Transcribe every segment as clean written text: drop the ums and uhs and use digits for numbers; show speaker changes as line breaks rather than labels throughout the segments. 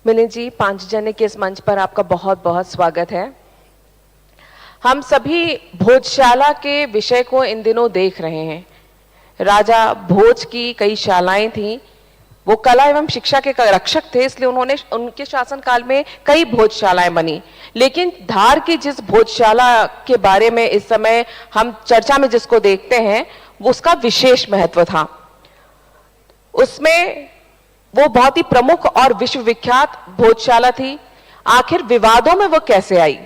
मिलिंद जी, पांचजन्य के इस मंच पर आपका बहुत बहुत स्वागत है। हम सभी भोजशाला के विषय को इन दिनों देख रहे हैं। राजा भोज की कई शालाएं थीं। वो कला एवं शिक्षा के रक्षक थे, इसलिए उन्होंने उनके शासनकाल में कई भोजशालाएं बनी। लेकिन धार की जिस भोजशाला के बारे में इस समय हम चर्चा में जिसको देखते हैं, वो उसका विशेष महत्व था। उसमें वो बहुत ही प्रमुख और विश्वविख्यात भोजशाला थी। आखिर विवादों में वो कैसे आई?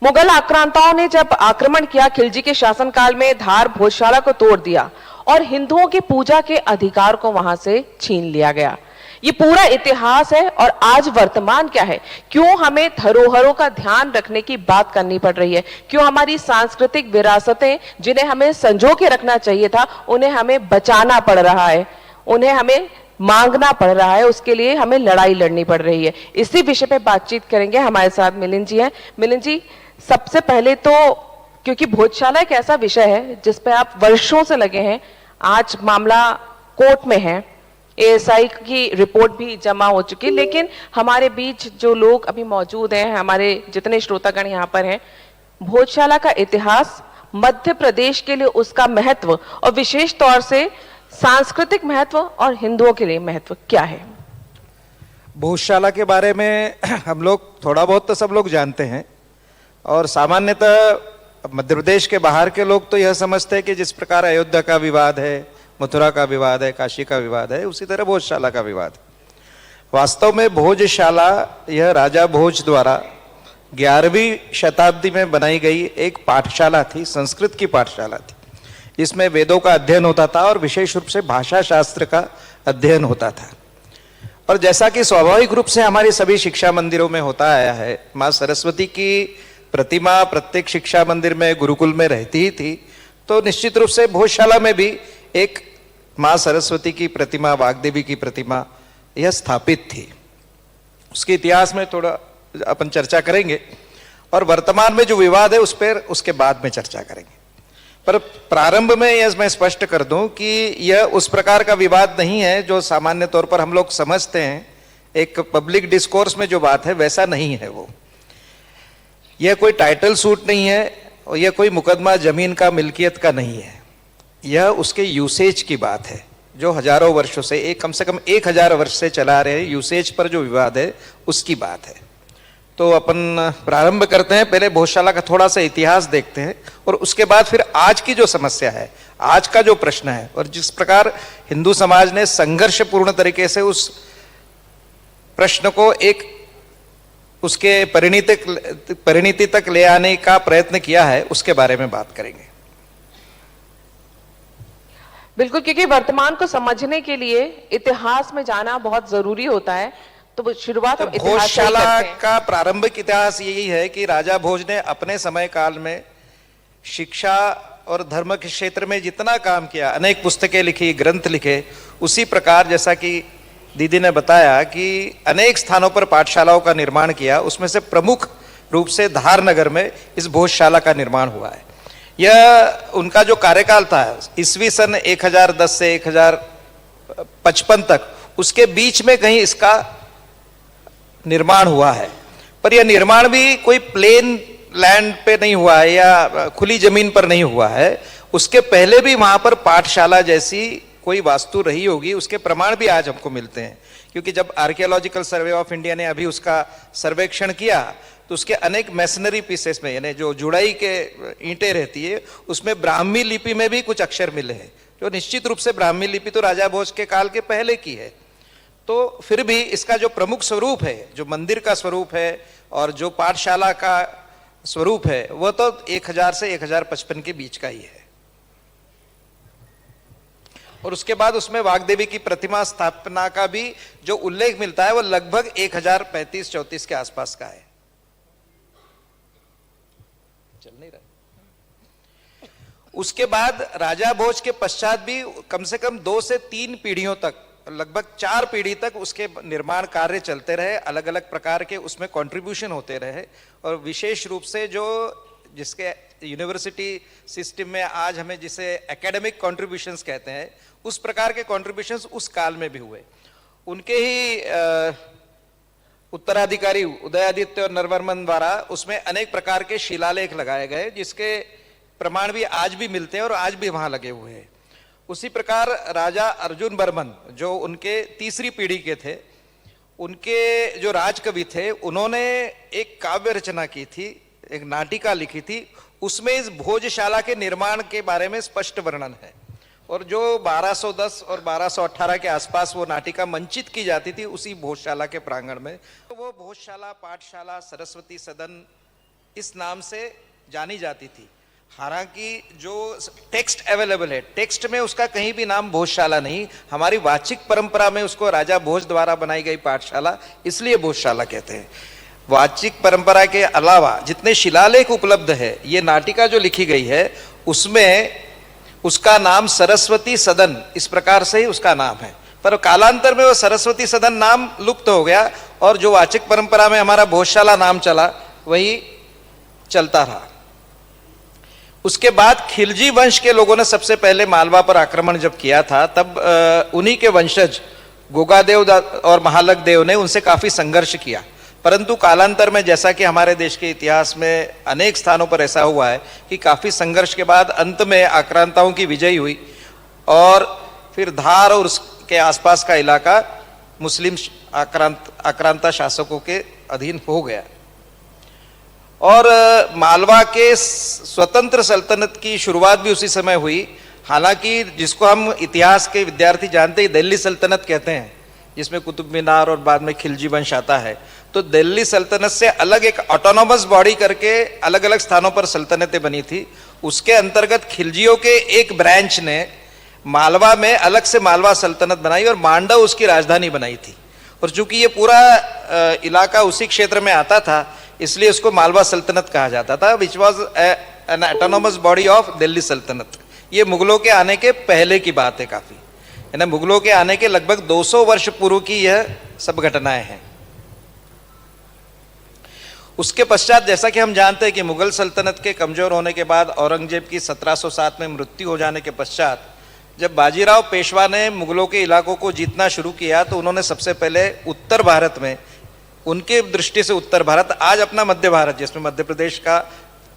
मुगल आक्रांताओं ने जब आक्रमण किया, खिलजी के शासनकाल में धार भोजशाला को तोड़ दिया और हिंदुओं की पूजा के अधिकार को वहां से छीन लिया गया। ये पूरा इतिहास है। और आज वर्तमान क्या है? क्यों हमें धरोहरों का ध्यान रखने की बात करनी पड़ रही है? क्यों हमारी सांस्कृतिक विरासतें, जिन्हें हमें संजो के रखना चाहिए था, उन्हें हमें बचाना पड़ रहा है, उन्हें हमें मांगना पड़ रहा है, उसके लिए हमें लड़ाई लड़नी पड़ रही है। इसी विषय पे बातचीत करेंगे। हमारे साथ मिलिंद जी हैं। मिलिंद जी, सबसे पहले तो, क्योंकि भोजशाला एक ऐसा विषय है जिस पे आप वर्षों से लगे हैं, आज मामला कोर्ट में है, एएसआई की रिपोर्ट भी जमा हो चुकी है, लेकिन हमारे बीच जो लोग अभी मौजूद हैं, हमारे जितने श्रोतागण यहाँ पर हैं, भोजशाला का इतिहास, मध्य प्रदेश के लिए उसका महत्व और विशेष तौर से सांस्कृतिक महत्व और हिंदुओं के लिए महत्व क्या है?
भोजशाला के बारे में हम लोग थोड़ा बहुत तो सब लोग जानते हैं, और सामान्यतः मध्य प्रदेश के बाहर के लोग तो यह समझते हैं कि जिस प्रकार अयोध्या का विवाद है, मथुरा का विवाद है, काशी का विवाद है, उसी तरह भोजशाला का विवाद है। वास्तव में भोजशाला यह राजा भोज द्वारा 11वीं शताब्दी में बनाई गई एक पाठशाला थी, संस्कृत की पाठशाला थी। इसमें वेदों का अध्ययन होता था और विशेष रूप से भाषा शास्त्र का अध्ययन होता था। और जैसा कि स्वाभाविक रूप से हमारी सभी शिक्षा मंदिरों में होता आया है, माँ सरस्वती की प्रतिमा प्रत्येक शिक्षा मंदिर में, गुरुकुल में रहती ही थी, तो निश्चित रूप से भोजशाला में भी एक माँ सरस्वती की प्रतिमा, वाग्देवी की प्रतिमा यह स्थापित थी। उसके इतिहास में थोड़ा अपन चर्चा करेंगे और वर्तमान में जो विवाद है उस पर उसके बाद में चर्चा करेंगे। पर प्रारंभ में यह मैं स्पष्ट कर दूं कि यह उस प्रकार का विवाद नहीं है जो सामान्य तौर पर हम लोग समझते हैं। एक पब्लिक डिस्कोर्स में जो बात है वैसा नहीं है वो। यह कोई टाइटल सूट नहीं है और यह कोई मुकदमा जमीन का, मिल्कियत का नहीं है। यह उसके यूसेज की बात है जो हजारों वर्षों से, कम से कम 1000 वर्ष से चला रहे यूसेज पर जो विवाद है उसकी बात है। तो अपन प्रारंभ करते हैं, पहले भोजशाला का थोड़ा सा इतिहास देखते हैं और उसके बाद फिर आज की जो समस्या है, आज का जो प्रश्न है, और जिस प्रकार हिंदू समाज ने संघर्षपूर्ण तरीके से उस प्रश्न को एक उसके परिणति तक ले आने का प्रयत्न किया है, उसके बारे में बात करेंगे।
बिल्कुल, क्योंकि वर्तमान को समझने के लिए इतिहास में जाना बहुत जरूरी होता है। तो शुरुआत हम इतिहास से
भोजशाला
करते हैं।
का प्रारंभिक इतिहास यही है कि राजा भोज ने अपने समय काल में शिक्षा और धर्म के क्षेत्र में जितना काम किया, अनेक पुस्तकें लिखी, ग्रंथ लिखे, उसी प्रकार जैसा कि दीदी ने बताया कि अनेक स्थानों पर पाठशालाओं का निर्माण किया। उसमें से प्रमुख रूप से धार नगर में इस भोजशाला का निर्माण हुआ है। यह उनका जो कार्यकाल था ईस्वी सन 1010 से 1055 तक, उसके बीच में कहीं इसका निर्माण हुआ है। पर यह निर्माण भी कोई प्लेन लैंड पे नहीं हुआ है या खुली जमीन पर नहीं हुआ है। उसके पहले भी वहां पर पाठशाला जैसी कोई वास्तु रही होगी, उसके प्रमाण भी आज हमको मिलते हैं। क्योंकि जब आर्कियोलॉजिकल सर्वे ऑफ इंडिया ने अभी उसका सर्वेक्षण किया तो उसके अनेक मैसनरी पीसेस में, यानी जो जुड़ाई के ईंटें रहती है, उसमें ब्राह्मी लिपि में भी कुछ अक्षर मिले हैं, जो निश्चित रूप से ब्राह्मी लिपि तो राजा भोज के काल के पहले की है। तो फिर भी इसका जो प्रमुख स्वरूप है, जो मंदिर का स्वरूप है और जो पाठशाला का स्वरूप है, वह तो 1000 से 1055 के बीच का ही है। और उसके बाद उसमें वाग्देवी की प्रतिमा स्थापना का भी जो उल्लेख मिलता है वो लगभग 1035-34 के आसपास का है। चल नहीं रहा। उसके बाद राजा भोज के पश्चात भी कम से कम 2 से 3 पीढ़ियों तक, लगभग 4 पीढ़ी तक उसके निर्माण कार्य चलते रहे। अलग अलग प्रकार के उसमें कंट्रीब्यूशन होते रहे। और विशेष रूप से जो जिसके यूनिवर्सिटी सिस्टम में आज हमें जिसे एकेडमिक कंट्रीब्यूशंस कहते हैं, उस प्रकार के कंट्रीब्यूशंस उस काल में भी हुए। उनके ही उत्तराधिकारी उदयादित्य और नरवर्मन द्वारा उसमें अनेक प्रकार के शिलालेख लगाए गए, जिसके प्रमाण भी आज भी मिलते हैं और आज भी वहां लगे हुए हैं। उसी प्रकार राजा अर्जुन वर्मन, जो उनके तीसरी पीढ़ी के थे, उनके जो राजकवि थे, उन्होंने एक काव्य रचना की थी, एक नाटिका लिखी थी। उसमें इस भोजशाला के निर्माण के बारे में स्पष्ट वर्णन है। और जो 1210 और 1218 के आसपास वो नाटिका मंचित की जाती थी उसी भोजशाला के प्रांगण में, तो वो भोजशाला, पाठशाला, सरस्वती सदन इस नाम से जानी जाती थी। हालांकि जो टेक्स्ट अवेलेबल है, टेक्स्ट में उसका कहीं भी नाम भोजशाला नहीं, हमारी वाचिक परंपरा में उसको राजा भोज द्वारा बनाई गई पाठशाला इसलिए भोजशाला कहते हैं। वाचिक परंपरा के अलावा जितने शिलालेख उपलब्ध है, ये नाटिका जो लिखी गई है उसमें उसका नाम सरस्वती सदन इस प्रकार से ही उसका नाम है, पर कालांतर में वो सरस्वती सदन नाम लुप्त हो गया और जो वाचिक परंपरा में हमारा भोजशाला नाम चला वही चलता रहा। उसके बाद खिलजी वंश के लोगों ने सबसे पहले मालवा पर आक्रमण जब किया था, तब उन्हीं के वंशज गोगादेव और महालक देव ने उनसे काफी संघर्ष किया। परंतु कालांतर में, जैसा कि हमारे देश के इतिहास में अनेक स्थानों पर ऐसा हुआ है कि काफी संघर्ष के बाद अंत में आक्रांताओं की विजय हुई और फिर धार और उसके आसपास का इलाका मुस्लिम आक्रांता शासकों के अधीन हो गया। और मालवा के स्वतंत्र सल्तनत की शुरुआत भी उसी समय हुई। हालांकि जिसको हम इतिहास के विद्यार्थी जानते हैं दिल्ली सल्तनत कहते हैं, जिसमें कुतुब मीनार और बाद में खिलजी वंश आता है, तो दिल्ली सल्तनत से अलग एक ऑटोनोमस बॉडी करके अलग अलग स्थानों पर सल्तनतें बनी थी। उसके अंतर्गत खिलजियों के एक ब्रांच ने मालवा में अलग से मालवा सल्तनत बनाई और मांडव उसकी राजधानी बनाई थी। और चूंकि ये पूरा इलाका उसी क्षेत्र में आता था, इसलिए उसको मालवा सल्तनत कहा जाता था, which was an autonomous body of Delhi सल्तनत। ये मुगलों के आने के पहले की बात है, काफी है ना, मुगलों के आने के लगभग 200 वर्ष पूर्व की यह सब घटनाएं हैं। उसके पश्चात जैसा कि हम जानते हैं कि मुगल सल्तनत के कमजोर होने के बाद औरंगजेब की 1707 में मृत्यु हो जाने के पश्चात जब बाजीराव पेशवा ने मुगलों के इलाकों को जीतना शुरू किया, तो उन्होंने सबसे पहले उत्तर भारत में, उनके दृष्टि से उत्तर भारत, आज अपना मध्य भारत जिसमें मध्य प्रदेश का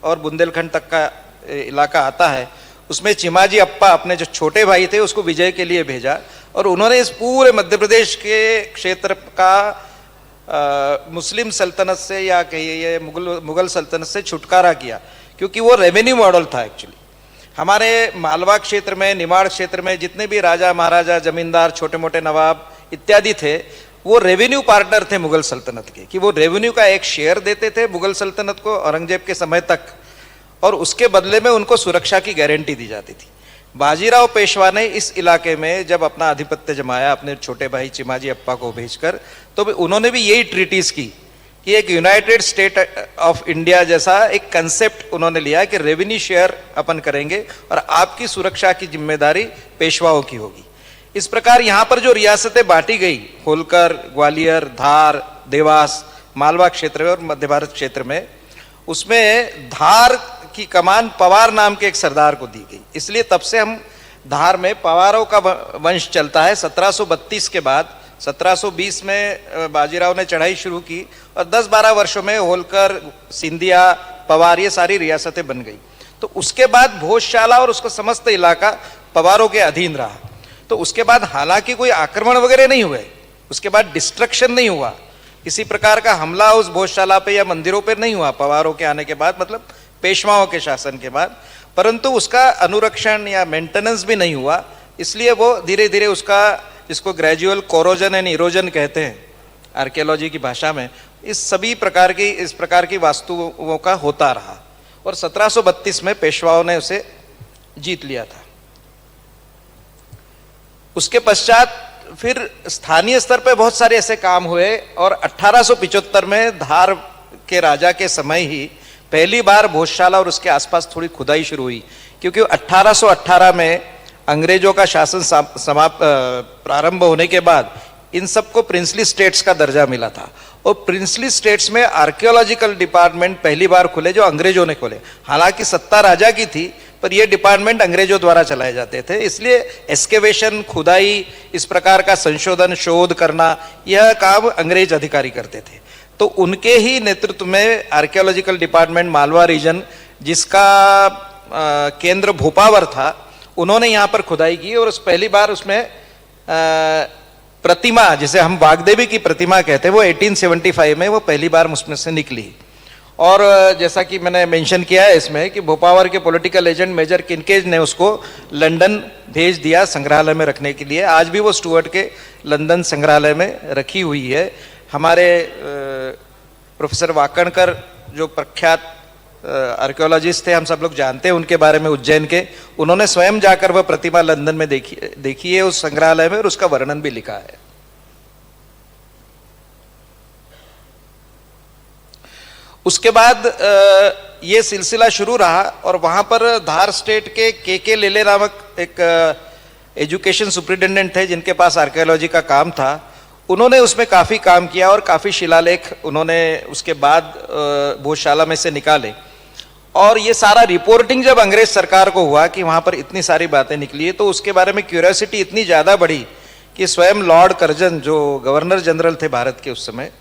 और बुंदेलखंड तक का इलाका आता है, उसमें चिमाजी अप्पा अपने जो छोटे भाई थे उसको विजय के लिए भेजा और उन्होंने इस पूरे मध्य प्रदेश के क्षेत्र का मुस्लिम सल्तनत से या कहिए मुगल सल्तनत से छुटकारा किया, क्योंकि वो रेवेन्यू मॉडल था। एक्चुअली हमारे मालवा क्षेत्र में, निमाड़ क्षेत्र में जितने भी राजा महाराजा, जमींदार, छोटे मोटे नवाब इत्यादि थे, वो रेवेन्यू पार्टनर थे मुगल सल्तनत के, कि वो रेवेन्यू का एक शेयर देते थे मुगल सल्तनत को औरंगजेब के समय तक, और उसके बदले में उनको सुरक्षा की गारंटी दी जाती थी। बाजीराव पेशवा ने इस इलाके में जब अपना आधिपत्य जमाया अपने छोटे भाई चिमाजी अप्पा को भेजकर, तो उन्होंने भी यही ट्रीटीज की कि एक यूनाइटेड स्टेट ऑफ इंडिया जैसा एक कंसेप्ट उन्होंने लिया कि रेवेन्यू शेयर अपन करेंगे और आपकी सुरक्षा की जिम्मेदारी पेशवाओं की होगी। इस प्रकार यहाँ पर जो रियासतें बांटी गई, होलकर, ग्वालियर, धार, देवास, मालवा क्षेत्र में और मध्य भारत क्षेत्र में, उसमें धार की कमान पवार नाम के एक सरदार को दी गई। इसलिए तब से हम धार में पवारों का वंश चलता है। 1732 के बाद 1720 में बाजीराव ने चढ़ाई शुरू की और 10-12 वर्षों में होलकर, सिंधिया, पवार ये सारी रियासतें बन गई। तो उसके बाद भोजशाला और उसका समस्त इलाका पवारों के अधीन रहा। तो उसके बाद हालांकि कोई आक्रमण वगैरह नहीं हुए, उसके बाद डिस्ट्रक्शन नहीं हुआ, किसी प्रकार का हमला उस भोजशाला पे या मंदिरों पे नहीं हुआ पवारों के आने के बाद, मतलब पेशवाओं के शासन के बाद, परंतु उसका अनुरक्षण या मेंटेनेंस भी नहीं हुआ। इसलिए वो धीरे धीरे उसका, जिसको ग्रेजुअल कोरोजन एंड इरोजन कहते हैं आर्कियोलॉजी की भाषा में, इस प्रकार की वास्तुओं का होता रहा और 1732 में पेशवाओं ने उसे जीत लिया था। उसके पश्चात फिर स्थानीय स्तर पे बहुत सारे ऐसे काम हुए और 1875 में धार के राजा के समय ही पहली बार भोजशाला और उसके आसपास थोड़ी खुदाई शुरू हुई, क्योंकि 1818 में अंग्रेजों का शासन प्रारंभ होने के बाद इन सबको प्रिंसली स्टेट्स का दर्जा मिला था और प्रिंसली स्टेट्स में आर्कियोलॉजिकल डिपार्टमेंट पहली बार खुले जो अंग्रेजों ने खोले। हालांकि सत्ता राजा की थी, पर ये डिपार्टमेंट अंग्रेजों द्वारा चलाए जाते थे, इसलिए एक्सकेवेशन, खुदाई, इस प्रकार का संशोधन, शोध करना, यह काम अंग्रेज अधिकारी करते थे। तो उनके ही नेतृत्व में आर्कियोलॉजिकल डिपार्टमेंट मालवा रीजन, जिसका केंद्र भोपावर था, उन्होंने यहाँ पर खुदाई की और पहली बार उसमें प्रतिमा, जिसे हम वाग्देवी की प्रतिमा कहते हैं, वो 1875 में वो पहली बार उसमें से निकली। और जैसा कि मैंने मेंशन किया है इसमें कि भोपावर के पॉलिटिकल एजेंट मेजर किनकेज ने उसको लंदन भेज दिया संग्रहालय में रखने के लिए। आज भी वो स्टुअर्ट के लंदन संग्रहालय में रखी हुई है। हमारे प्रोफेसर वाकणकर जो प्रख्यात आर्कियोलॉजिस्ट थे, हम सब लोग जानते हैं उनके बारे में, उज्जैन के, उन्होंने स्वयं जाकर वह प्रतिमा लंदन में देखी है उस संग्रहालय में, और उसका वर्णन भी लिखा है। उसके बाद ये सिलसिला शुरू रहा और वहां पर धार स्टेट के के लेले नामक एक एजुकेशन सुपरिटेंडेंट थे, जिनके पास आर्कियोलॉजी का काम था। उन्होंने उसमें काफ़ी काम किया और काफ़ी शिलालेख उन्होंने उसके बाद भोजशाला में से निकाले। और ये सारा रिपोर्टिंग जब अंग्रेज सरकार को हुआ कि वहाँ पर इतनी सारी बातें निकली है, तो उसके बारे में क्यूरियोसिटी इतनी ज़्यादा बढ़ी कि स्वयं लॉर्ड कर्जन, जो गवर्नर जनरल थे भारत के उस समय,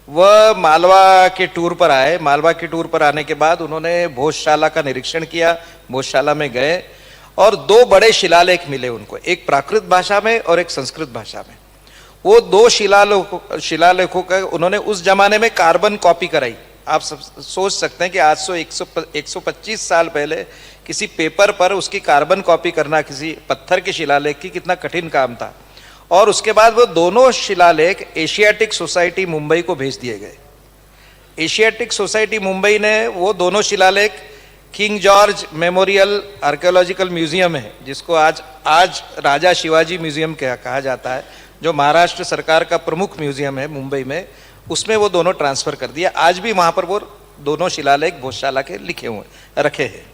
वह मालवा के टूर पर आए। मालवा के टूर पर आने के बाद उन्होंने भोजशाला का निरीक्षण किया, भोजशाला में गए और दो बड़े शिलालेख मिले उनको, एक प्राकृत भाषा में और एक संस्कृत भाषा में। वो दो शिलालेखों का उन्होंने उस जमाने में कार्बन कॉपी कराई। आप सब सोच सकते हैं कि आज से 125 साल पहले किसी पेपर पर उसकी कार्बन कॉपी करना, किसी पत्थर के शिलालेख की, कितना कठिन काम था। और उसके बाद वो दोनों शिलालेख एशियाटिक सोसाइटी मुंबई को भेज दिए गए। एशियाटिक सोसाइटी मुंबई ने वो दोनों शिलालेख king George memorial archaeological museum है, जिसको आज राजा शिवाजी म्यूजियम कहा जाता है, जो महाराष्ट्र सरकार का प्रमुख म्यूजियम है मुंबई में, उसमें वो दोनों ट्रांसफर कर दिया। आज भी वहां पर वो दोनों शिलालेख भोजशाला के लिखे हुए रखे हैं।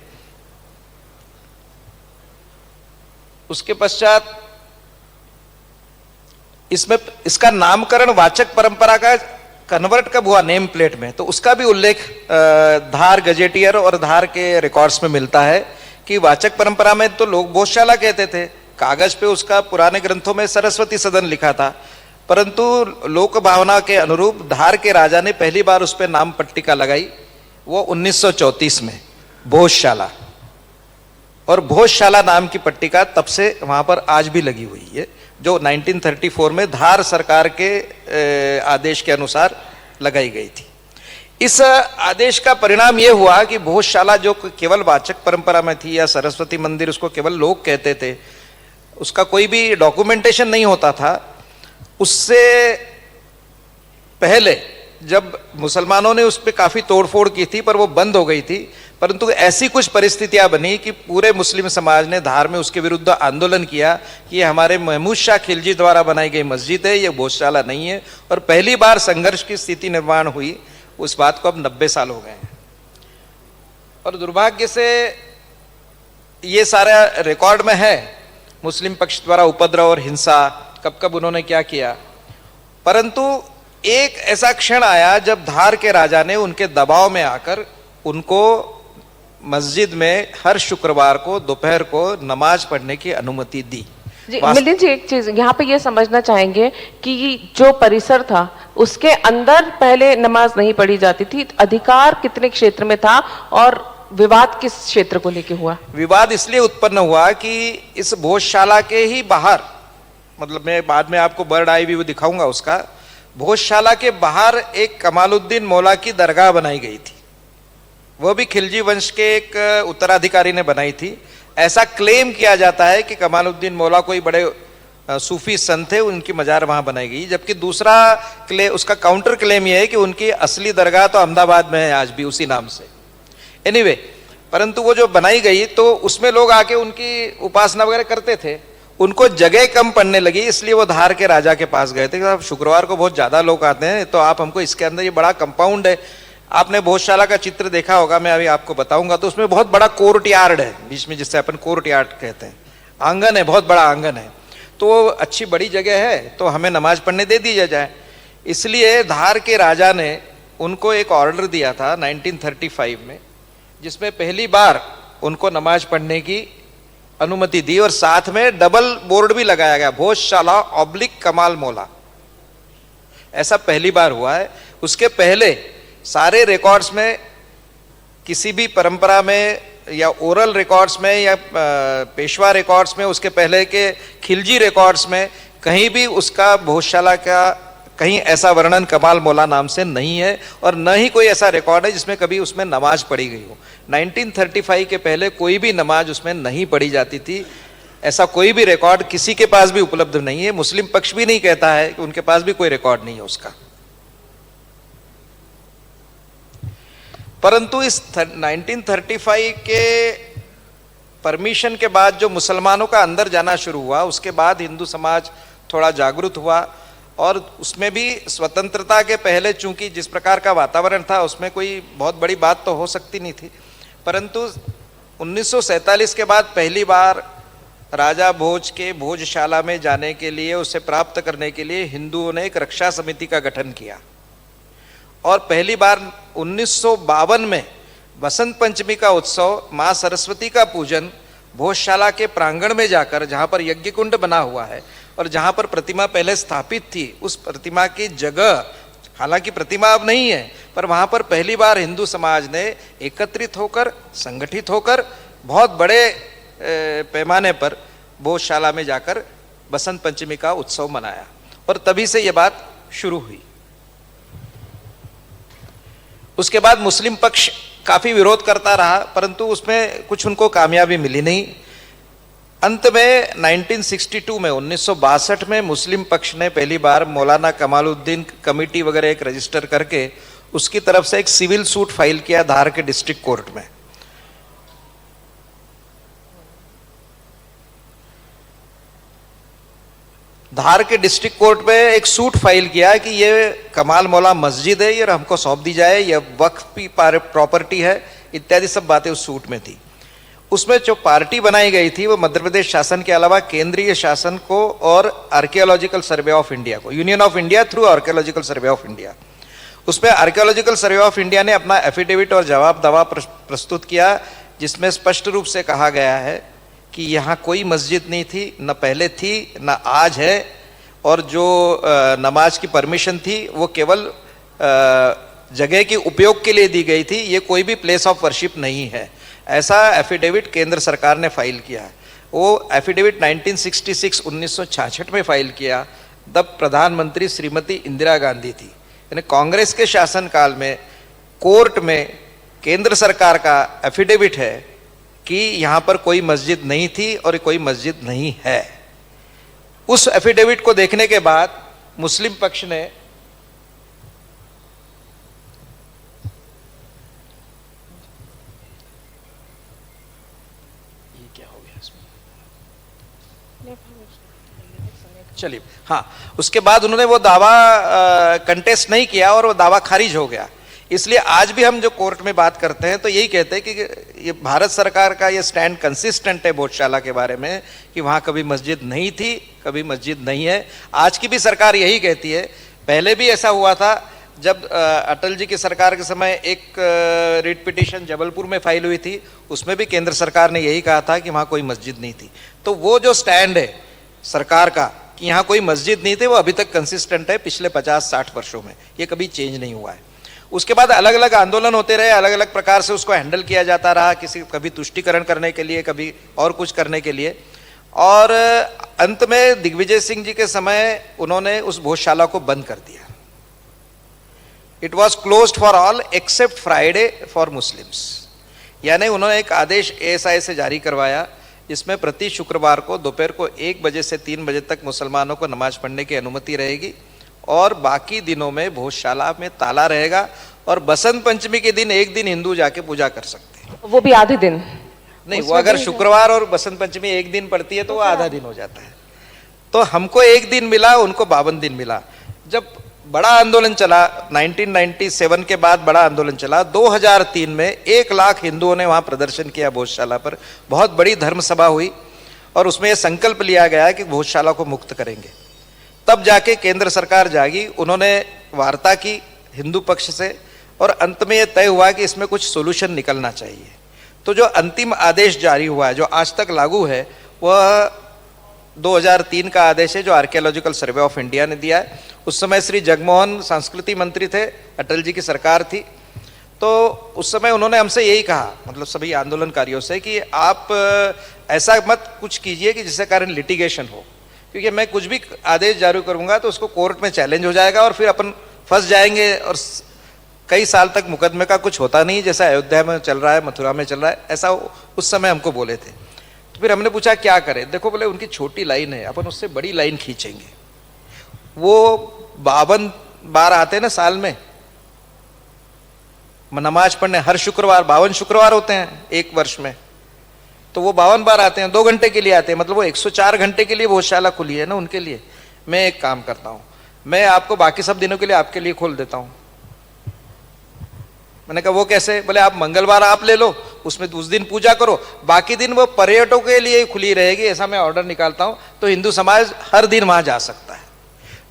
उसके पश्चात इसमें इसका नामकरण वाचक परंपरा का कन्वर्ट कब हुआ नेम प्लेट में, तो उसका भी उल्लेख धार गजेटियर और धार के रिकॉर्ड्स में मिलता है कि वाचक परंपरा में तो लोग भोजशाला कहते थे, कागज पे उसका पुराने ग्रंथों में सरस्वती सदन लिखा था, परंतु लोक भावना के अनुरूप धार के राजा ने पहली बार उस पर नाम पट्टिका लगाई, वो 1934 में भोजशाला, और भोजशाला नाम की पट्टिका तब से वहां पर आज भी लगी हुई है, जो 1934 में धार सरकार के आदेश के अनुसार लगाई गई थी। इस आदेश का परिणाम यह हुआ कि भोजशाला जो केवल वाचक परंपरा में थी, या सरस्वती मंदिर उसको केवल लोग कहते थे, उसका कोई भी डॉक्यूमेंटेशन नहीं होता था। उससे पहले जब मुसलमानों ने उस पर काफ़ी तोड़फोड़ की थी, पर वो बंद हो गई थी, परंतु ऐसी कुछ परिस्थितियां बनी कि पूरे मुस्लिम समाज ने धार में उसके विरुद्ध आंदोलन किया कि ये हमारे महमूद शाह खिलजी द्वारा बनाई गई मस्जिद है, ये भोजशाला नहीं है। और पहली बार संघर्ष की स्थिति निर्माण हुई, उस बात को अब 90 साल हो गए हैं। और दुर्भाग्य से ये सारा रिकॉर्ड में है, मुस्लिम पक्ष द्वारा उपद्रव और हिंसा, कब कब उन्होंने क्या किया। परंतु एक ऐसा क्षण आया जब धार के राजा ने उनके दबाव में आकर उनको मस्जिद में हर शुक्रवार को दोपहर को नमाज पढ़ने की अनुमति दी।
जी मिलिंद जी, एक चीज यहाँ पे ये समझना चाहेंगे कि जो परिसर था उसके अंदर पहले नमाज नहीं पढ़ी जाती थी, अधिकार कितने क्षेत्र में था और विवाद किस क्षेत्र को लेके हुआ?
विवाद इसलिए उत्पन्न हुआ कि इस भोजशाला के ही बाहर, मतलब मैं बाद में आपको बर्ड आई व्यू दिखाऊंगा उसका, भोजशाला के बाहर एक कमालुद्दीन मौला की दरगाह बनाई गई थी। वह भी खिलजी वंश के एक उत्तराधिकारी ने बनाई थी। ऐसा क्लेम किया जाता है कि कमालुद्दीन मौला कोई बड़े सूफी संत थे, उनकी मजार वहां बनाई गई। जबकि दूसरा उसका काउंटर क्लेम यह है कि उनकी असली दरगाह तो अहमदाबाद में है आज भी उसी नाम से। एनीवे, परंतु वो जो बनाई गई तो उसमें लोग आके उनकी उपासना वगैरह करते थे। उनको जगह कम पड़ने लगी, इसलिए वो धार के राजा के पास गए थे कि साहब शुक्रवार को बहुत ज्यादा लोग आते हैं, तो आप हमको इसके अंदर, ये बड़ा कंपाउंड है, आपने भोजशाला का चित्र देखा होगा, मैं अभी आपको बताऊंगा, तो उसमें बहुत बड़ा कोर्ट यार्ड है बीच में, जिससे अपन कोर्ट यार्ड कहते हैं, आंगन है, बहुत बड़ा आंगन है, तो अच्छी बड़ी जगह है, तो हमें नमाज पढ़ने दे दी जाए। इसलिए धार के राजा ने उनको एक ऑर्डर दिया था 1935 में, जिसमें पहली बार उनको नमाज पढ़ने की अनुमति दी और साथ में डबल बोर्ड भी लगाया गया, भोजशाला ऑब्लिक कमाल मौला। ऐसा पहली बार हुआ है। उसके पहले सारे रिकॉर्ड्स में, किसी भी परंपरा में या ओरल रिकॉर्ड्स में या पेशवा रिकॉर्ड्स में, उसके पहले के खिलजी रिकॉर्ड्स में कहीं भी उसका भोजशाला का कहीं ऐसा वर्णन कमाल मौला नाम से नहीं है, और न ही कोई ऐसा रिकॉर्ड है जिसमें कभी उसमें नमाज पढ़ी गई हो। 1935 के पहले कोई भी नमाज उसमें नहीं पढ़ी जाती थी, ऐसा कोई भी रिकॉर्ड किसी के पास भी उपलब्ध नहीं है। मुस्लिम पक्ष भी नहीं कहता है कि उनके पास भी कोई रिकॉर्ड नहीं है उसका। परंतु इस 1935 के परमिशन के बाद जो मुसलमानों का अंदर जाना शुरू हुआ, उसके बाद हिंदू समाज थोड़ा जागरूक हुआ, और उसमें भी स्वतंत्रता के पहले चूंकि जिस प्रकार का वातावरण था उसमें कोई बहुत बड़ी बात तो हो सकती नहीं थी, परंतु 1947 के बाद पहली बार राजा भोज के भोजशाला में जाने के लिए, उसे प्राप्त करने के लिए हिंदुओं ने एक रक्षा समिति का गठन किया, और पहली बार 1952 में बसंत पंचमी का उत्सव, मां सरस्वती का पूजन भोजशाला के प्रांगण में जाकर, जहां पर यज्ञ कुंड बना हुआ है और जहां पर प्रतिमा पहले स्थापित थी, उस प्रतिमा की जगह, हालांकि प्रतिमा अब नहीं है, पर वहां पर पहली बार हिंदू समाज ने एकत्रित होकर, संगठित होकर बहुत बड़े पैमाने पर भोजशाला में जाकर बसंत पंचमी का उत्सव मनाया, और तभी से यह बात शुरू हुई। उसके बाद मुस्लिम पक्ष काफी विरोध करता रहा, परंतु उसमें कुछ उनको कामयाबी मिली नहीं। अंत में 1962 में 1962 में मुस्लिम पक्ष ने पहली बार मौलाना कमालुद्दीन कमेटी वगैरह एक रजिस्टर करके उसकी तरफ से एक सिविल सूट फाइल किया धार के डिस्ट्रिक्ट कोर्ट में। धार के डिस्ट्रिक्ट कोर्ट में एक सूट फाइल किया कि ये कमाल मौला मस्जिद है, ये हमको सौंप दी जाए, ये वक्फ की प्रॉपर्टी है, इत्यादि सब बातें उस सूट में थी। उसमें जो पार्टी बनाई गई थी वो मध्य प्रदेश शासन के अलावा केंद्रीय शासन को और आर्कियोलॉजिकल सर्वे ऑफ इंडिया को, union of India through archaeological survey of India, उसमें आर्कियोलॉजिकल सर्वे ऑफ इंडिया ने अपना एफिडेविट और जवाब दावा प्रस्तुत किया, जिसमें स्पष्ट रूप से कहा गया है कि यहाँ कोई मस्जिद नहीं थी, न पहले थी न आज है, और जो नमाज की परमिशन थी वो केवल जगह के उपयोग के लिए दी गई थी, ये कोई भी प्लेस ऑफ वर्शिप नहीं है। ऐसा एफिडेविट केंद्र सरकार ने फाइल किया है। वो एफिडेविट 1966 में फाइल किया, तब प्रधानमंत्री श्रीमती इंदिरा गांधी थी। यानी कांग्रेस के शासनकाल में कोर्ट में केंद्र सरकार का एफिडेविट है कि यहाँ पर कोई मस्जिद नहीं थी और कोई मस्जिद नहीं है। उस एफिडेविट को देखने के बाद मुस्लिम पक्ष ने चलिए, हाँ, उसके बाद उन्होंने वो दावा कंटेस्ट नहीं किया और वो दावा खारिज हो गया। इसलिए आज भी हम जो कोर्ट में बात करते हैं तो यही कहते हैं कि ये भारत सरकार का ये स्टैंड कंसिस्टेंट है भोजशाला के बारे में कि वहाँ कभी मस्जिद नहीं थी, कभी मस्जिद नहीं है। आज की भी सरकार यही कहती है। पहले भी ऐसा हुआ था जब अटल जी की सरकार के समय एक रिट पिटीशन जबलपुर में फाइल हुई थी, उसमें भी केंद्र सरकार ने यही कहा था कि वहाँ कोई मस्जिद नहीं थी। तो वो जो स्टैंड है सरकार का कि यहाँ कोई मस्जिद नहीं थे, वो अभी तक कंसिस्टेंट है पिछले 50-60 वर्षों में, ये कभी चेंज नहीं हुआ है। उसके बाद अलग अलग आंदोलन होते रहे, अलग अलग प्रकार से उसको हैंडल किया जाता रहा, किसी कभी तुष्टीकरण करने के लिए, कभी और कुछ करने के लिए, और अंत में दिग्विजय सिंह जी के समय उन्होंने उस भोजशाला को बंद कर दिया। It was closed for all except Friday for Muslims. यानी उन्होंने एक आदेश ASI से जारी करवाया जिसमें प्रति शुक्रवार को दोपहर को 1 बजे से 3 बजे तक मुसलमानों को नमाज पढ़ने की अनुमति रहेगी, और बाकी दिनों में भोजशाला में ताला रहेगा, और बसंत पंचमी के दिन एक दिन हिंदू जाके पूजा कर सकते हैं।
वो भी आधे दिन
नहीं, वो अगर शुक्रवार और बसंत पंचमी एक दिन पड़ती है तो वो आधा दिन हो जाता है। तो हमको एक दिन मिला, उनको 52 दिन मिला। जब बड़ा आंदोलन चला 1997 के बाद, बड़ा आंदोलन चला 2003 में 1 लाख हिंदुओं ने वहां प्रदर्शन किया भोजशाला पर। बहुत बड़ी धर्म सभा हुई और उसमें यह संकल्प लिया गया कि भोजशाला को मुक्त करेंगे। तब जाके केंद्र सरकार जागी, उन्होंने वार्ता की हिंदू पक्ष से, और अंत में यह तय हुआ कि इसमें कुछ सोल्यूशन निकलना चाहिए। तो जो अंतिम आदेश जारी हुआ है, जो आज तक लागू है, वह 2003 का आदेश है जो आर्कियोलॉजिकल सर्वे ऑफ इंडिया ने दिया है। उस समय श्री जगमोहन संस्कृति मंत्री थे, अटल जी की सरकार थी। तो उस समय उन्होंने हमसे यही कहा, मतलब सभी आंदोलनकारियों से, कि आप ऐसा मत कुछ कीजिए कि जिससे कारण लिटिगेशन हो, क्योंकि मैं कुछ भी आदेश जारी करूंगा तो उसको कोर्ट में चैलेंज हो जाएगा और फिर अपन फंस जाएंगे और कई साल तक मुकदमे का कुछ होता नहीं, जैसा अयोध्या में चल रहा है, मथुरा में चल रहा है, ऐसा उस समय हमको बोले थे। तो फिर हमने पूछा क्या करें। देखो बोले उनकी छोटी लाइन है, अपन उससे बड़ी लाइन खींचेंगे। वो 52 बार आते हैं ना साल में नमाज पढ़ने, हर शुक्रवार 52 शुक्रवार होते हैं एक वर्ष में, तो वो 52 बार आते हैं, 2 घंटे के लिए आते हैं, मतलब वो 104 घंटे के लिए भोजशाला खुली है ना उनके लिए। मैं एक काम करता हूं, मैं आपको बाकी सब दिनों के लिए आपके लिए खोल देता हूं। मैंने कहा वो कैसे? बोले आप मंगलवार आप ले लो, उसमें उस दिन पूजा करो, बाकी दिन वो पर्यटकों के लिए खुली रहेगी, ऐसा मैं ऑर्डर निकालता हूं, तो हिंदू समाज हर दिन वहां जा सकता है।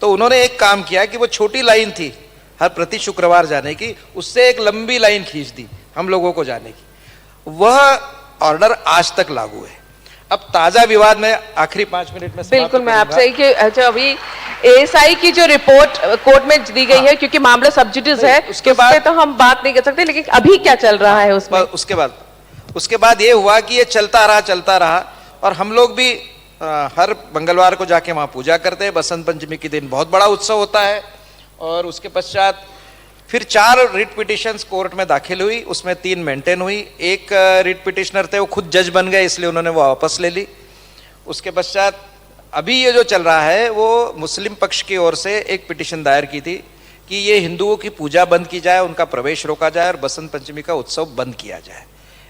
तो उन्होंने एक काम किया कि वो छोटी लाइन थी हर प्रति शुक्रवार जाने की, उससे एक लंबी लाइन खींच दी हम लोगों को जाने की। वह ऑर्डर आज तक लागू है। अब ताजा विवाद में आखिरी 5 मिनट में
बिल्कुल मैं आपसे कि अच्छा अभी एएसआई की जो रिपोर्ट कोर्ट में दी गई है, क्योंकि मामला सब जुडिस है,
उसके बाद
तो हम बात नहीं कर सकते, लेकिन अभी क्या चल रहा है उसमें?
उसके बाद ये हुआ कि ये चलता रहा और हम लोग भी हर मंगलवार को जाके वहां पूजा करते हैं। बसंत पंचमी के दिन बहुत बड़ा उत्सव होता है और उसके पश्चात फिर 4 रिट पिटिशंस कोर्ट में दाखिल हुई, उसमें 3 मेंटेन हुई। एक रिट पिटिशनर थे, वो खुद जज बन गए, इसलिए उन्होंने वो वापस ले ली। उसके पश्चात अभी ये जो चल रहा है वो मुस्लिम पक्ष की ओर से एक पिटिशन दायर की थी कि ये हिंदुओं की पूजा बंद की जाए, उनका प्रवेश रोका जाए और बसंत पंचमी का उत्सव बंद किया जाए।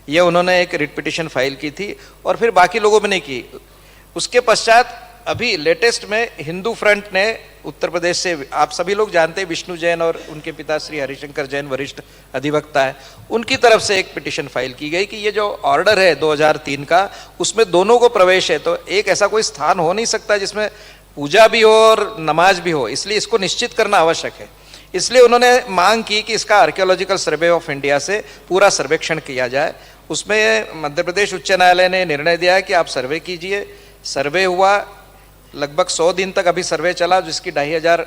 ये उन्होंने एक रिट पिटिशन फाइल की थी और फिर बाकी लोगों ने की। उसके पश्चात अभी लेटेस्ट में हिंदू फ्रंट ने उत्तर प्रदेश से, आप सभी लोग जानते हैं विष्णु जैन और उनके पिता श्री हरिशंकर जैन वरिष्ठ अधिवक्ता है, उनकी तरफ से एक पिटिशन फाइल की गई कि ये जो ऑर्डर है 2003 का, उसमें दोनों को प्रवेश है, तो एक ऐसा कोई स्थान हो नहीं सकता जिसमें पूजा भी हो और नमाज भी हो, इसलिए इसको निश्चित करना आवश्यक है। इसलिए उन्होंने मांग की कि इसका आर्कियोलॉजिकल सर्वे ऑफ इंडिया से पूरा सर्वेक्षण किया जाए। उसमें मध्य प्रदेश उच्च न्यायालय ने निर्णय दिया कि आप सर्वे कीजिए। सर्वे हुआ, लगभग 100 दिन तक अभी सर्वे चला, जिसकी 2500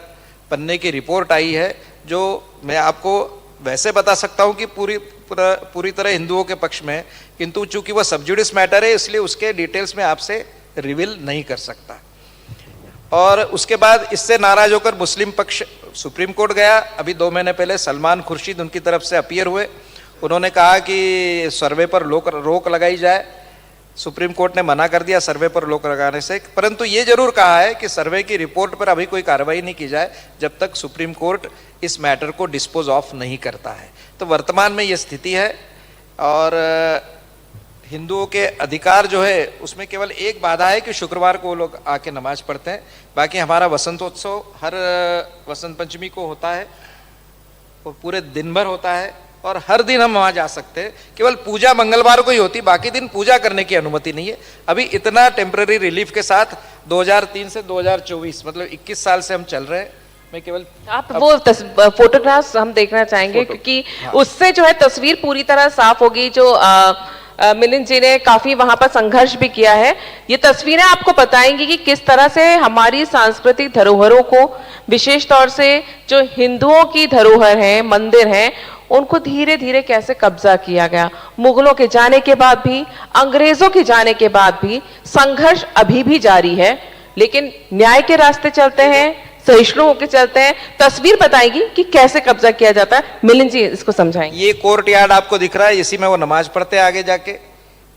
पन्ने की रिपोर्ट आई है, जो मैं आपको वैसे बता सकता हूं कि पूरी तरह हिंदुओं के पक्ष में, किंतु चूंकि वह सबजुडिस मैटर है इसलिए उसके डिटेल्स में आपसे रिवील नहीं कर सकता। और उसके बाद इससे नाराज होकर मुस्लिम पक्ष सुप्रीम कोर्ट गया। अभी 2 महीने पहले सलमान खुर्शीद उनकी तरफ से अपीयर हुए, उन्होंने कहा कि सर्वे पर रोक लगाई जाए। सुप्रीम कोर्ट ने मना कर दिया सर्वे पर रोक लगाने से, परंतु ये जरूर कहा है कि सर्वे की रिपोर्ट पर अभी कोई कार्रवाई नहीं की जाए जब तक सुप्रीम कोर्ट इस मैटर को डिस्पोज ऑफ नहीं करता है। तो वर्तमान में ये स्थिति है और हिंदुओं के अधिकार जो है उसमें केवल एक बाधा है कि शुक्रवार को वो लोग आके नमाज पढ़ते हैं। बाकी हमारा वसंतोत्सव हर वसंत पंचमी को होता है और पूरे दिन भर होता है और हर दिन हम वहां जा सकते हैं। केवल पूजा मंगलवार को ही होती, बाकी दिन पूजा करने की अनुमति नहीं है। अभी इतना टेम्पररी रिलीफ के साथ 2003 से 2024 मतलब 21 साल से हम चल रहे हैं। मैं केवल
आप वो फोटोग्राफ्स हम देखना चाहेंगे क्योंकि उससे जो है तस्वीर पूरी तरह साफ होगी। जो मिलिंद जी ने काफी वहां पर संघर्ष भी किया है। ये तस्वीरें आपको बताएंगी कि किस तरह से हमारी सांस्कृतिक धरोहरों को, विशेष तौर से जो हिंदुओं की धरोहर है, मंदिर हैं, उनको धीरे धीरे कैसे कब्जा किया गया। मुगलों के जाने के बाद भी, अंग्रेजों के जाने के बाद भी संघर्ष अभी भी जारी है, लेकिन न्याय के रास्ते चलते हैं, सहिष्णु होकर चलते हैं। तस्वीर बताएगी कि कैसे कब्जा किया जाता है। मिलिंद जी इसको समझाएंगे।
ये कोर्ट यार्ड आपको दिख रहा है, इसी में वो नमाज पढ़ते हैं आगे जाके,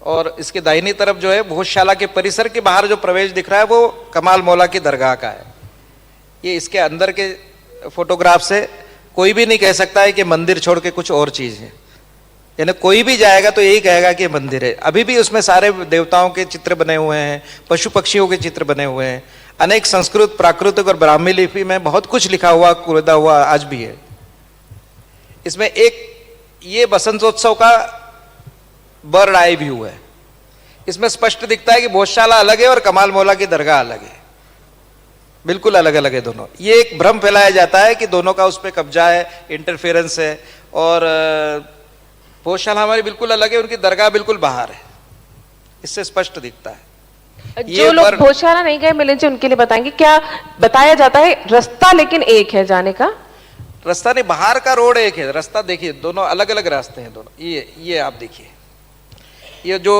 और इसके दाहिनी तरफ जो है भोजशाला के परिसर के बाहर जो प्रवेश दिख रहा है वो कमाल मौला की दरगाह का है। ये इसके अंदर के फोटोग्राफ से कोई भी नहीं कह सकता है कि मंदिर छोड़ के कुछ और चीज है, यानी कोई भी जाएगा तो यही कहेगा कि मंदिर है। अभी भी उसमें सारे देवताओं के चित्र बने हुए हैं, पशु पक्षियों के चित्र बने हुए हैं, अनेक संस्कृत, प्राकृतिक और ब्राह्मी लिपि में बहुत कुछ लिखा हुआ, कुरेदा हुआ आज भी है। इसमें एक ये बसंतोत्सव का बर्ड आई व्यू है। इसमें स्पष्ट दिखता है कि भोजशाला अलग है और कमाल मौला की दरगाह अलग है, बिल्कुल अलग अलग है दोनों। ये एक भ्रम फैलाया जाता है कि दोनों का उस पर कब्जा है, इंटरफेरेंस है, और भोजशाला हमारी बिल्कुल अलग है, उनकी दरगाह बिल्कुल बाहर है, इससे स्पष्ट दिखता है।
जो लोग भोजशाला नहीं गए मिलिंद जी, उनके लिए बताएंगे क्या बताया जाता है? रास्ता लेकिन एक है जाने का,
रास्ता नहीं, बाहर का रोड एक है, रास्ता देखिए दोनों अलग अलग रास्ते हैं दोनों। ये आप देखिए, ये जो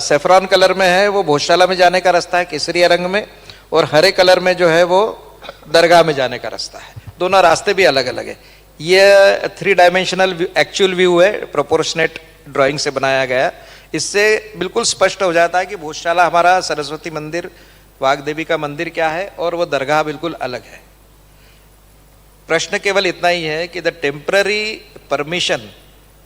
सेफ्रॉन कलर में है वो भोजशाला में जाने का रास्ता है केसरिया रंग में, और हरे कलर में जो है वो दरगाह में जाने का रास्ता है। दोनों रास्ते भी अलग अलग है। ये 3 डायमेंशनल एक्चुअल व्यू है, प्रोपोर्शनेट ड्राइंग से बनाया गया। इससे बिल्कुल स्पष्ट हो जाता है कि भोजशाला हमारा सरस्वती मंदिर, वाग्देवी का मंदिर क्या है, और वो दरगाह बिल्कुल अलग है। प्रश्न केवल इतना ही है कि द टेम्पररी परमिशन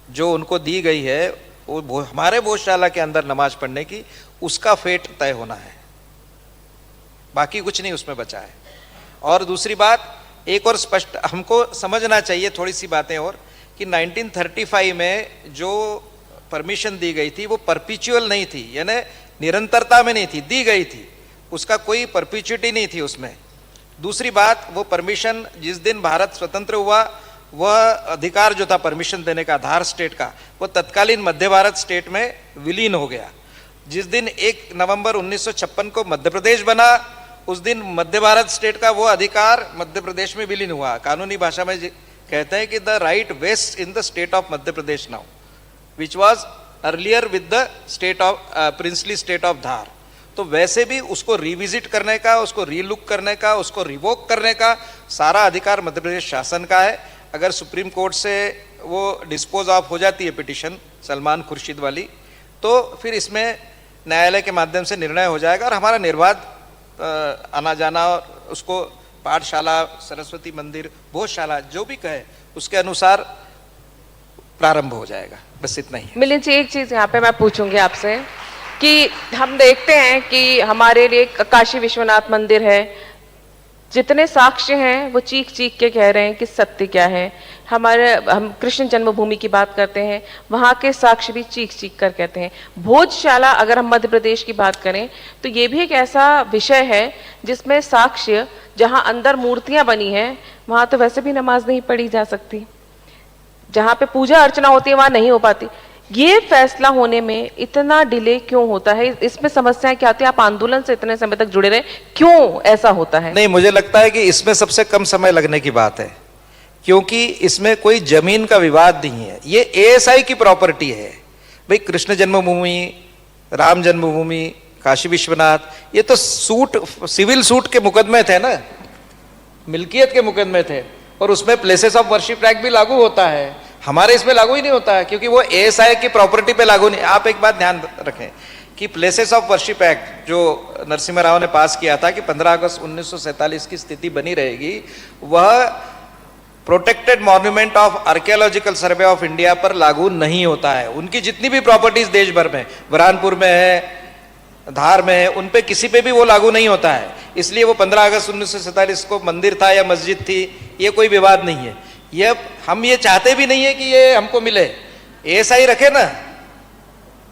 जो उनको दी गई है वो हमारे भोजशाला के अंदर नमाज पढ़ने की, उसका फेट तय होना है, बाकी कुछ नहीं उसमें बचा है। और दूसरी बात एक और स्पष्ट हमको समझना चाहिए थोड़ी सी बातें और, कि 1935 में जो परमिशन दी गई थी वो परपिचुअल नहीं थी, यानी निरंतरता में नहीं थी, दी गई थी, उसका कोई परपिचुइटी नहीं थी उसमें। दूसरी बात, वो परमिशन जिस दिन भारत स्वतंत्र हुआ, वह अधिकार जो था परमिशन देने का आधार स्टेट का, वो तत्कालीन मध्य भारत स्टेट में विलीन हो गया। जिस दिन 1 नवंबर 1956 को मध्य प्रदेश बना, उस दिन मध्य भारत स्टेट का वो अधिकार मध्य प्रदेश में विलीन हुआ। कानूनी भाषा में कहते हैं कि the right west in the state of Madhya Pradesh now, which was earlier with the state of princely state of Dhar. तो वैसे भी उसको रिविजिट करने का, उसको रीलुक करने का, उसको रिवोक करने का सारा अधिकार मध्य प्रदेश शासन का है। अगर सुप्रीम कोर्ट से वो डिस्पोज ऑफ हो जाती है पिटिशन सलमान खुर्शीद वाली, तो फिर इसमें न्यायालय के माध्यम से निर्णय हो जाएगा और हमारा निर्बाध आना जाना, और उसको पाठशाला, सरस्वती मंदिर, भोजशाला जो भी कहे उसके अनुसार प्रारंभ हो जाएगा। बस इतना ही।
मिलिंद जी, एक चीज यहाँ पे मैं पूछूंगी आपसे कि हम देखते हैं कि हमारे लिए काशी विश्वनाथ मंदिर है, जितने साक्ष्य हैं वो चीख चीख के कह रहे हैं कि सत्य क्या है। हम कृष्ण जन्मभूमि की बात करते हैं, वहाँ के साक्ष्य भी चीख चीख कर कहते हैं। भोजशाला, अगर हम मध्य प्रदेश की बात करें तो ये भी एक ऐसा विषय है जिसमें साक्ष्य, जहाँ अंदर मूर्तियां बनी हैं वहाँ तो वैसे भी नमाज नहीं पढ़ी जा सकती, जहाँ पे पूजा अर्चना होती है वहाँ नहीं हो पाती। ये फैसला होने में इतना डिले क्यों होता है? इसमें समस्याएं क्या आती है? आप आंदोलन से इतने समय तक जुड़े रहे, क्यों ऐसा होता है?
नहीं, मुझे लगता है कि इसमें सबसे कम समय लगने की बात है, क्योंकि इसमें कोई जमीन का विवाद नहीं है। ये एएसआई की प्रॉपर्टी है भाई। कृष्ण जन्मभूमि, राम जन्मभूमि, काशी विश्वनाथ, ये तो सिविल सूट के मुकदमे थे ना, मिल्कियत के मुकदमे थे, और उसमें प्लेसेस ऑफ वर्शिप एक्ट भी लागू होता है। हमारे इसमें लागू ही नहीं होता है, क्योंकि वो एएसआई की प्रॉपर्टी पे लागू नहीं। आप एक बात ध्यान रखें कि प्लेसेस ऑफ वर्शिप एक्ट जो नरसिम्हा राव ने पास किया था कि 15 अगस्त 1947 की स्थिति बनी रहेगी, वह protected monument of archaeological survey of India पर लागू नहीं होता है। उनकी जितनी भी प्रॉपर्टीज देश भर में, बुरहानपुर में है, धार में है, उन पे किसी पे भी वो लागू नहीं होता है। इसलिए वो 15 अगस्त 1947 को मंदिर था या मस्जिद थी, ये कोई विवाद नहीं है। ये हम ये चाहते भी नहीं है कि ये हमको मिले। एएसआई रखे ना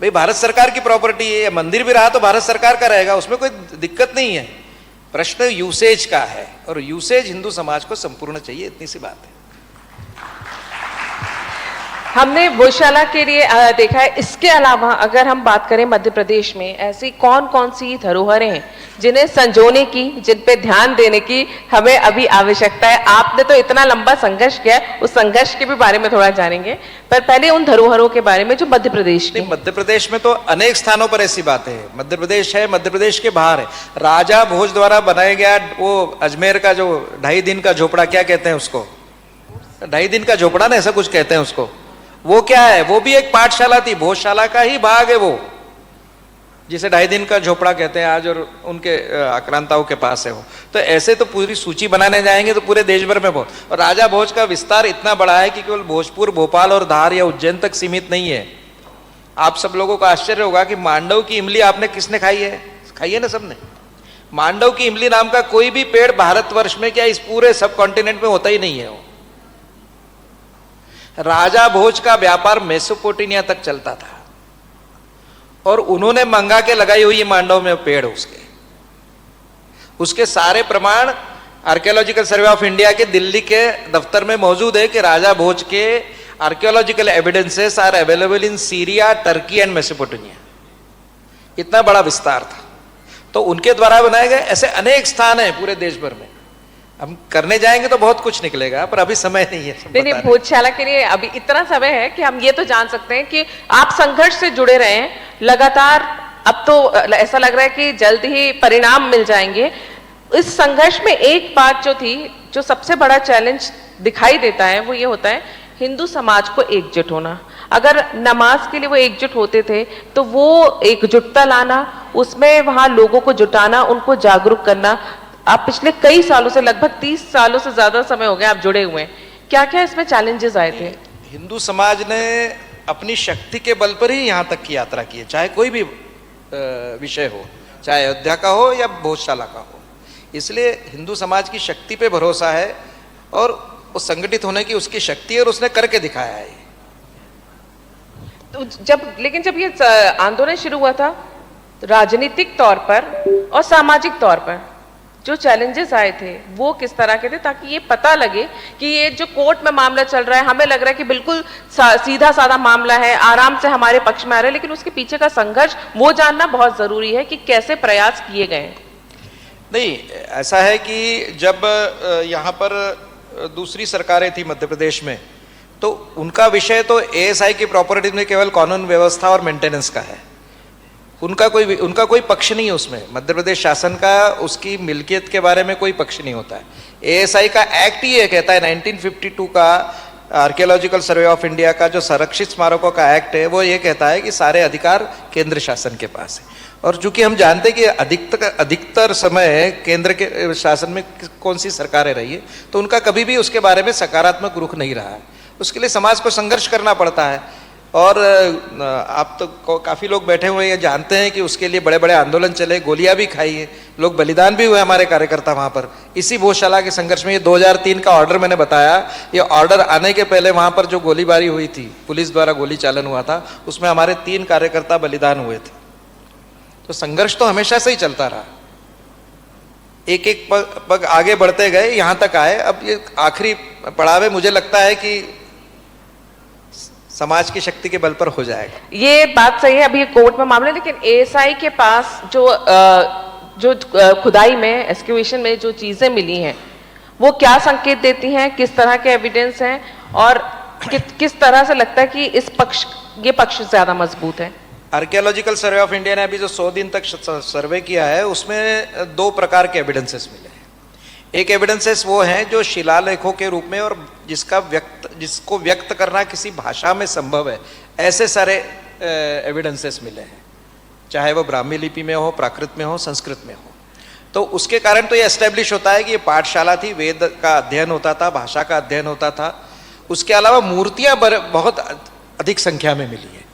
भाई, भारत सरकार की प्रॉपर्टी है, मंदिर भी रहा तो भारत सरकार का रहेगा, उसमें कोई दिक्कत नहीं है। प्रश्न यूसेज का है, और यूसेज हिंदू समाज को संपूर्ण चाहिए, इतनी सी बात है।
हमने भोजशाला के लिए देखा है। इसके अलावा अगर हम बात करें मध्य प्रदेश में ऐसी कौन कौन सी धरोहरें हैं जिन्हें संजोने की, जिन पे ध्यान देने की हमें अभी आवश्यकता है? आपने तो इतना लंबा संघर्ष किया है, उस संघर्ष के भी बारे में थोड़ा जानेंगे, पर पहले उन धरोहरों के बारे में जो मध्य प्रदेश की।
मध्य प्रदेश में तो अनेक स्थानों पर ऐसी बातें हैं। मध्य प्रदेश है, मध्य प्रदेश के बाहर है। राजा भोज द्वारा बनाया गया वो अजमेर का जो 2.5 दिन का झोपड़ा, क्या कहते हैं उसको, 2.5 दिन का झोपड़ा ना, ऐसा कुछ कहते हैं उसको, वो क्या है? वो भी एक पाठशाला थी, भोजशाला का ही भाग है वो, जिसे 2.5 दिन का झोपड़ा कहते हैं आज, और उनके आक्रांताओं के पास है वो। तो ऐसे तो पूरी सूची बनाने जाएंगे तो पूरे देश भर में बहुत। और राजा भोज का विस्तार इतना बड़ा है कि केवल भोजपुर, भोपाल और धार या उज्जैन तक सीमित नहीं है। आप सब लोगों को आश्चर्य होगा कि मांडव की इमली आपने किसने खाई है? खाई है ना सबने। मांडव की इमली नाम का कोई भी पेड़ भारतवर्ष में, क्या इस पूरे सब कॉन्टिनेंट में होता ही नहीं है। वो राजा भोज का व्यापार मेसोपोटामिया तक चलता था, और उन्होंने मंगा के लगाई हुई मांडव में पेड़, उसके सारे प्रमाण आर्कियोलॉजिकल सर्वे ऑफ इंडिया के दिल्ली के दफ्तर में मौजूद है कि राजा भोज के archaeological evidences are available in Syria, Turkey and Mesopotamia. इतना बड़ा विस्तार था। तो उनके द्वारा बनाए गए ऐसे अनेक स्थान हैं पूरे देश भर में। हम करने जाएंगे तो बहुत कुछ निकलेगा, पर अभी समय नहीं है।
नहीं, भोजशाला के लिए अभी इतना समय है कि हम ये तो जान सकते हैं कि आप संघर्ष से जुड़े रहे हैं लगातार। अब तो ऐसा लग रहा है कि जल्द ही परिणाम मिल जाएंगे। इस संघर्ष में एक बात जो थी, जो सबसे बड़ा चैलेंज दिखाई देता है, वो ये होता है हिंदू समाज को एकजुट होना। अगर नमाज के लिए वो एकजुट होते थे तो वो एकजुटता लाना, उसमें वहां लोगों को जुटाना, उनको जागरूक करना। आप पिछले कई सालों से, लगभग 30 सालों से ज्यादा समय हो गया आप जुड़े हुए हैं, क्या क्या इसमें चैलेंजेस आए थे?
हिंदू समाज ने अपनी शक्ति के बल पर ही यहाँ तक की यात्रा की है, चाहे कोई भी विषय हो, चाहे अयोध्या का हो या भोजशाला का हो। इसलिए हिंदू समाज की शक्ति पे भरोसा है और उस संगठित होने की उसकी शक्ति है और उसने करके दिखाया है।
तो लेकिन जब ये आंदोलन शुरू हुआ था, राजनीतिक तौर पर और सामाजिक तौर पर जो चैलेंजेस आए थे वो किस तरह के थे, ताकि ये पता लगे कि ये जो कोर्ट में मामला चल रहा है, हमें लग रहा है कि बिल्कुल सीधा साधा मामला है, आराम से हमारे पक्ष में आ रहा है, लेकिन उसके पीछे का संघर्ष वो जानना बहुत जरूरी है कि कैसे प्रयास किए गए।
नहीं, ऐसा है कि जब यहाँ पर दूसरी सरकारें थी मध्य प्रदेश में, तो उनका विषय तो एएसआई की प्रॉपर्टी में केवल कानून व्यवस्था और मेंटेनेंस का है। उनका कोई पक्ष नहीं है उसमें। मध्य प्रदेश शासन का उसकी मिल्कियत के बारे में कोई पक्ष नहीं होता है। एएसआई का एक्ट ही ये कहता है, 1952 का आर्कियोलॉजिकल सर्वे ऑफ इंडिया का जो संरक्षित स्मारकों का एक्ट है, वो ये कहता है कि सारे अधिकार केंद्र शासन के पास है। और चूंकि हम जानते हैं कि अधिकतर समय केंद्र के शासन में कौन सी सरकारें रही है, तो उनका कभी भी उसके बारे में सकारात्मक रुख नहीं रहा है। उसके लिए समाज को संघर्ष करना पड़ता है। और आप तो काफ़ी लोग बैठे हुए हैं, जानते हैं कि उसके लिए बड़े बड़े आंदोलन चले, गोलियां भी खाई हैं, लोग बलिदान भी हुए हमारे कार्यकर्ता वहाँ पर। इसी भोजशाला के संघर्ष में ये 2003 का ऑर्डर मैंने बताया, ये ऑर्डर आने के पहले वहाँ पर जो गोलीबारी हुई थी, पुलिस द्वारा गोली चालन हुआ था, उसमें हमारे 3 कार्यकर्ता बलिदान हुए थे। तो संघर्ष तो हमेशा से ही चलता रहा, एक एक पग आगे बढ़ते गए, यहाँ तक आए। अब ये आखिरी पड़ाव है, मुझे लगता है कि समाज की शक्ति के बल पर हो जाएगा।
ये बात सही है, अभी कोर्ट में मामला, लेकिन एएसआई के पास जो खुदाई में, एक्सक्यूशन में जो चीजें मिली हैं, वो क्या संकेत देती हैं, किस तरह के एविडेंस हैं, और किस तरह से लगता है कि ये पक्ष ज्यादा मजबूत है?
आर्कियोलॉजिकल सर्वे ऑफ इंडिया ने अभी जो 100 दिन तक सर्वे किया है, उसमें 2 प्रकार के एविडेंसेस मिले हैं। एक एविडेंसेस वो हैं जो शिलालेखों के रूप में और जिसको व्यक्त करना किसी भाषा में संभव है, ऐसे सारे एविडेंसेस मिले हैं, चाहे वो ब्राह्मी लिपि में हो, प्राकृत में हो, संस्कृत में हो। तो उसके कारण तो ये एस्टेब्लिश होता है कि ये पाठशाला थी, वेद का अध्ययन होता था, भाषा का अध्ययन होता था। उसके अलावा मूर्तियाँ बहुत अधिक संख्या में मिली है।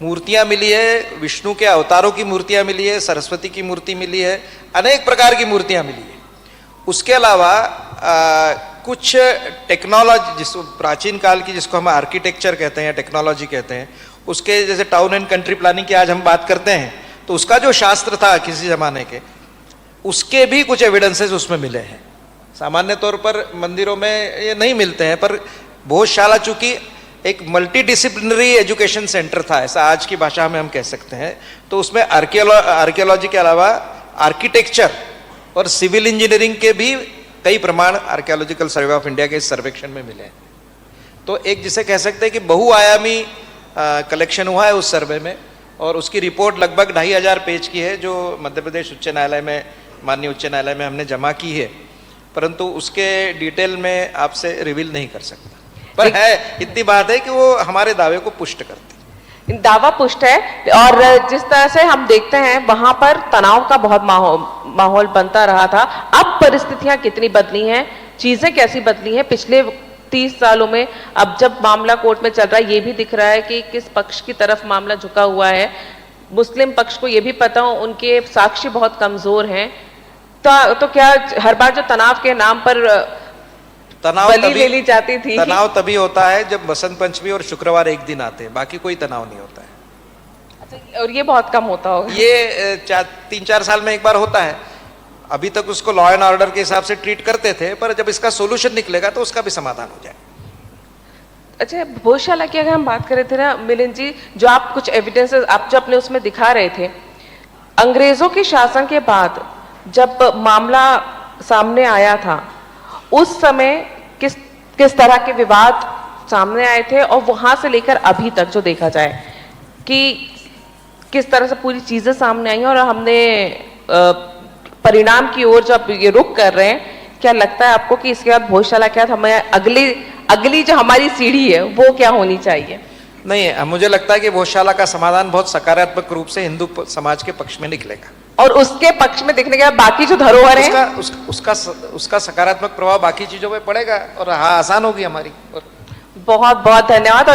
मूर्तियाँ मिली है, विष्णु के अवतारों की मूर्तियाँ मिली है, सरस्वती की मूर्ति मिली है, अनेक प्रकार की मूर्तियाँ मिली है। उसके अलावा कुछ टेक्नोलॉजी, जिसको प्राचीन काल की, जिसको हम आर्किटेक्चर कहते हैं या टेक्नोलॉजी कहते हैं, उसके जैसे टाउन एंड कंट्री प्लानिंग की आज हम बात करते हैं, तो उसका जो शास्त्र था किसी जमाने के, उसके भी कुछ एविडेंसेस उसमें मिले हैं। सामान्य तौर पर मंदिरों में ये नहीं मिलते हैं, पर भोजशाला चूंकि एक मल्टीडिसिप्लिनरी एजुकेशन सेंटर था, ऐसा आज की भाषा में हम कह सकते हैं, तो उसमें आर्कियोलॉजी के अलावा आर्किटेक्चर और सिविल इंजीनियरिंग के भी कई प्रमाण आर्कियोलॉजिकल सर्वे ऑफ इंडिया के इस सर्वेक्षण में मिले हैं। तो एक जिसे कह सकते हैं कि बहुआयामी कलेक्शन हुआ है उस सर्वे में, और उसकी रिपोर्ट लगभग 2500 पेज की है, जो मध्य प्रदेश उच्च न्यायालय में, माननीय उच्च न्यायालय में हमने जमा की है, परंतु उसके डिटेल में आपसे रिवील नहीं कर सकता। पर है, इतनी बात है कि वो हमारे दावे को पुष्ट करती,
दावा पुष्ट है। और जिस तरह से हम देखते हैं वहां पर तनाव का बहुत माहौल बनता रहा था। अब परिस्थितियां कितनी बदली हैं, चीजें कैसी बदली हैं पिछले 30 सालों में? अब जब मामला कोर्ट में चल रहा है, ये भी दिख रहा है कि किस पक्ष की तरफ मामला झुका हुआ है। मुस्लिम पक्ष को ये भी पता हो, उनके साक्ष्य बहुत कमजोर हैं। तो क्या हर बार जो तनाव के नाम पर बलि ले ली जाती थी?
तनाव तभी होता है जब बसंत पंचमी और शुक्रवार एक दिन आते हैं, बाकी कोई तनाव नहीं होता है।
अच्छा, और ये बहुत कम होता होगा?
ये 3-4 साल में एक बार होता है। अभी तक उसको लॉ एंड ऑर्डर के हिसाब से ट्रीट करते थे, पर जब इसका सोल्यूशन निकलेगा तो उसका भी समाधान हो जाए।
अच्छा, भोजशाला की अगर हम बात करें थे ना मिलिंद जी, जो आप कुछ एविडेंसेस आप जो अपने उसमें दिखा रहे थे, अंग्रेजों के शासन के बाद जब मामला सामने आया था, उस समय किस किस तरह के विवाद सामने आए थे, और वहां से लेकर अभी तक जो देखा जाए कि किस तरह से पूरी चीजें सामने आई हैं, और हमने परिणाम की ओर जब ये रुख कर रहे हैं, क्या लगता है आपको कि इसके बाद भोजशाला के बाद हमें अगली जो हमारी सीढ़ी है वो क्या होनी चाहिए?
नहीं, मुझे लगता है कि भोजशाला का समाधान बहुत सकारात्मक रूप से हिंदू समाज के पक्ष में निकलेगा,
और उसके पक्ष में देखने के बाद बाकी जो धरोहर है
उसका सकारात्मक प्रभाव बाकी चीजों पे पड़ेगा, और हाँ, आसान होगी हमारी।
बहुत बहुत धन्यवाद। और